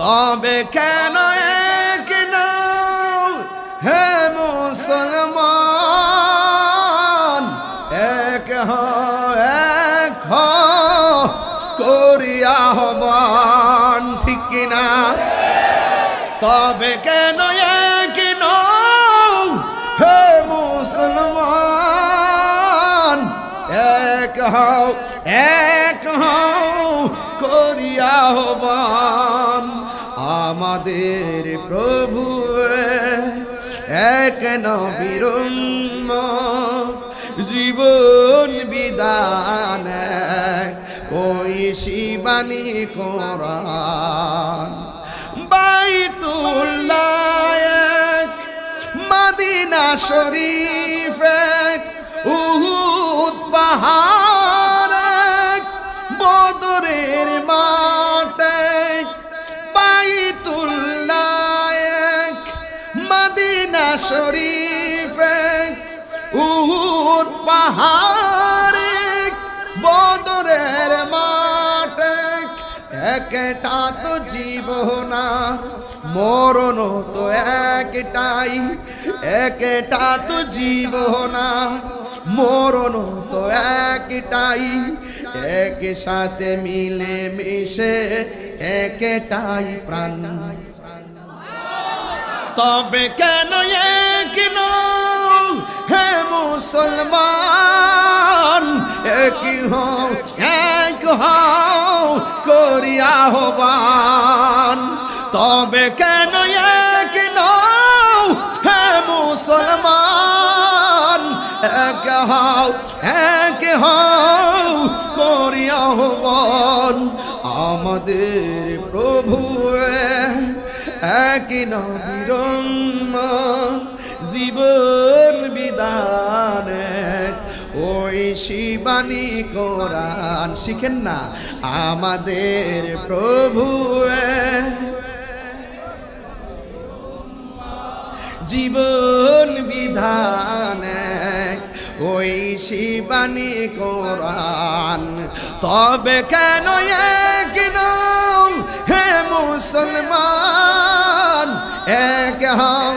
তবে কেন এক নও হে মুসলমান, এক করিয়া আহ্বান, ঠিক কিনা? তবে কেন এক নও হে মুসলমান, এক করিয়া আহ্বান। আমাদের প্রভু এক নবীর উম্মত, জীবন বিধান ওই শিবানী কোরআন। বাইতুল্লাহ এক, মদিনা শরীফ এক, উহুদ পাহাড় এক, বদরের মাঠ এক। বাইতুল্লাহ এক, মদিনা শরীফ এক, উহুদ পাহাড় এক, বদরের মাঠ এক। একটা তো জীবন আর মরণ তো একটাই, একটা তো জীবন আর মরণ তো একটাই। একসাথে মিলে মিশে একটাই প্রাণ। তবে কেন এক নও হে মুসলমান, এক হও করিয়া আহ্বান। তবে কেন এক নও হে মুসলমান, এক হও করিয়া আহ্বান। আমাদের প্রভু এক নবীর উম্মত, জীবন বিধান ওই শিবানী কোরআন। শিখেন না আমাদের প্রভু জীবন বিধান ওই শিবানী কোরআন। তবে কেন এক নও হে মুসলমান, এক হও